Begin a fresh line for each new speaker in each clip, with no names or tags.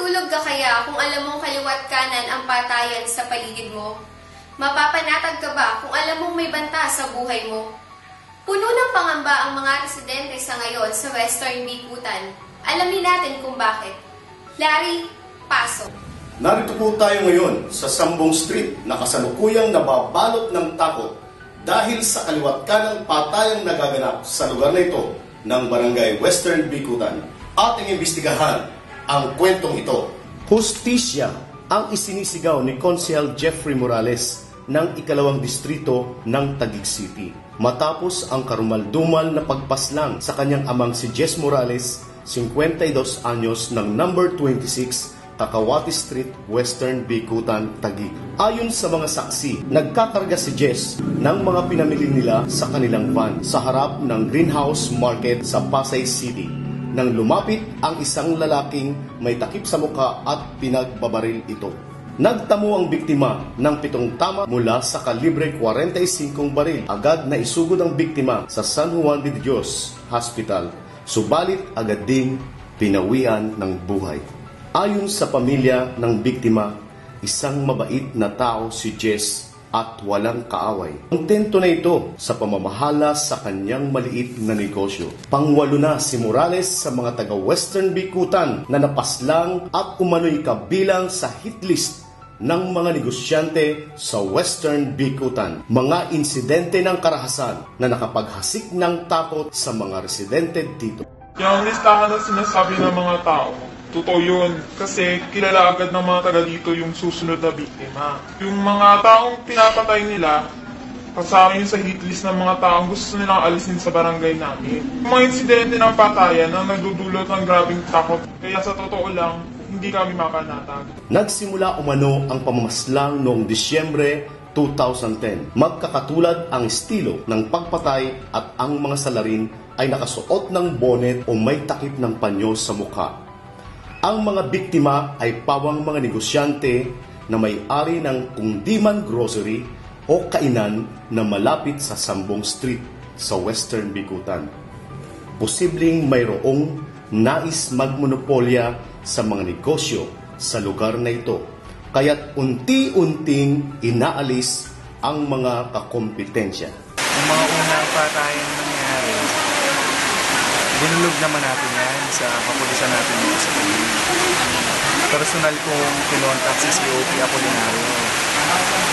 Matutulog ka kaya kung alam mong kaliwat kanan ang patayan sa paligid mo? Mapapanatag ka ba kung alam mong may banta sa buhay mo? Puno ng pangamba ang mga residente sa ngayon sa Western Bicutan. Alamin natin kung bakit. Larry, pasok.
Narito po tayo ngayon sa Sambong Street na kasalukuyang nababalot ng takot dahil sa kaliwat kanang patayang nagaganap sa lugar na ito ng Barangay Western Bicutan. Ating imbestigahan ang kwentong ito. Hustisya ang isinisigaw ni Konsehal Jeffrey Morales ng ikalawang distrito ng Taguig City. Matapos ang karumaldumal na pagpaslang sa kanyang amang si Jess Morales, 52 anyos ng number 26, Cacahuate Street, Western Bicutan, Taguig. Ayon sa mga saksi, nagkakarga si Jess ng mga pinamili nila sa kanilang van sa harap ng Greenhouse Market sa Pasay City nang lumapit ang isang lalaking may takip sa mukha at pinagbabaril ito. Nagtamo ang biktima ng 7 tama mula sa kalibre 45 baril. Agad na isugod ang biktima sa San Juan de Dios Hospital, subalit agad ding pinawian ng buhay. Ayon sa pamilya ng biktima, isang mabait na tao si Jess at walang kaaway. Kontento na ito sa pamamahala sa kanyang maliit na negosyo. Pangwalo na si Morales sa mga taga-Western Bicutan na napaslang at umano'y kabilang sa hit list ng mga negosyante sa Western Bicutan. Mga insidente ng karahasan na nakapaghasik ng takot sa mga residente dito.
Yung listahan na sinasabi ng mga tao, totoo yun. Kasi kilala agad ng mga taga dito yung susunod na biktima. Yung mga taong pinapatay nila, kasama yun sa hit list ng mga taong gusto nilang alisin sa barangay namin. Yung mga insidente ng patayan na nagdudulot ng grabing takot. Kaya sa totoo lang, hindi kami mapanatag.
Nagsimula umano ang pamamaslang noong Disyembre 2010. Magkakatulad ang estilo ng pagpatay at ang mga salarin ay nakasuot ng bonnet o may takip ng panyo sa mukha. Ang mga biktima ay pawang mga negosyante na may-ari ng Kundiman Grocery o kainan na malapit sa Sambong Street sa Western Bicutan. Posibleng mayroong nais magmonopolya sa mga negosyo sa lugar na ito, kaya't unti-unting inaalis ang mga kakompetensya.
Ang mga unang patayan nangyari, binulog naman natin yan sa kapulisan natin dito sa Taguig. Personal kong kinontak si COP Apolinario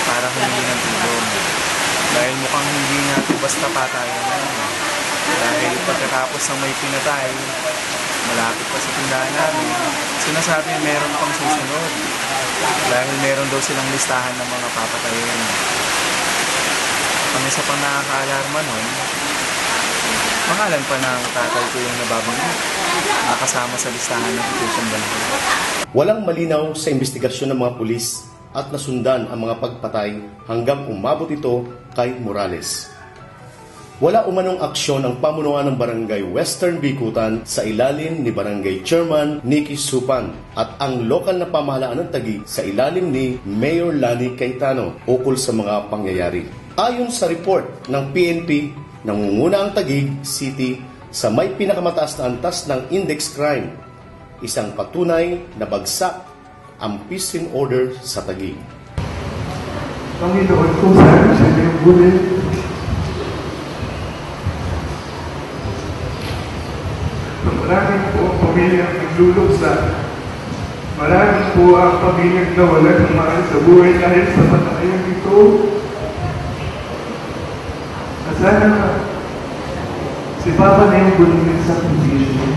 para humingi ng tulong. Dahil mukhang hindi nga ito basta patayan yan. Dahil pagkatapos ng may pinatay, malapit pa sa tindahan namin, sinasabi meron pang susunod. Dahil meron daw silang listahan ng mga papatayin. Ang isa pang nakaka-alarma nun, pangalan pa ng tatay ko yung nababanggit, nakasama sa listahan ng Petition Banco.
Walang malinaw sa investigasyon ng mga pulis at nasundan ang mga pagpatay hanggang umabot ito kay Morales. Wala umanong aksyon ang pamunuan ng Barangay Western Bicutan sa ilalim ni Barangay Chairman Nicky Supan at ang lokal na pamahalaan ng Taguig sa ilalim ni Mayor Lani Cayetano ukol sa mga pangyayari. Ayon sa report ng PNP, nangunguna ang Taguig City sa may pinakamataas na antas ng index crime, isang patunay na bagsak ang peace and order sa Taguig.
Panginoon kung saan siya yung bulit, maraming po ang pamilyang nagluluksa. Maraming po ang pamilyang nawalan ng mahal sa buhay dahil sa patayan ito. At sana si Papa na yung bulitin sa condition.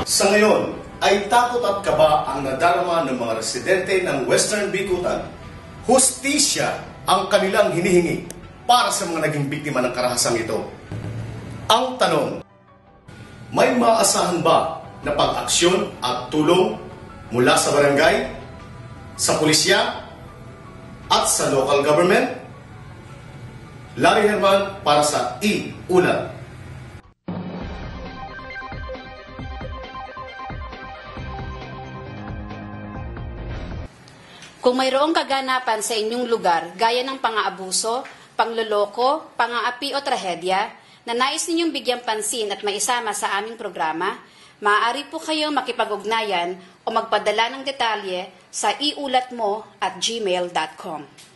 Sa ngayon, ay takot at kaba ang nadarama ng mga residente ng Western Bicutan. Hustisya ang kanilang hinihingi para sa mga naging biktima ng karahasang ito. Ang tanong, may maasahan ba na pag-aksyon at tulong mula sa barangay, sa pulisya, at sa local government? Larry Herman para sa I-Ulat.
Kung mayroong kaganapan sa inyong lugar gaya ng pang-aabuso, pangloloko, pang-aapi o trahedya, na nais ninyong bigyang pansin at maisama sa aming programa, maaari po kayong makipag-ugnayan o magpadala ng detalye sa iulatmo@gmail.com.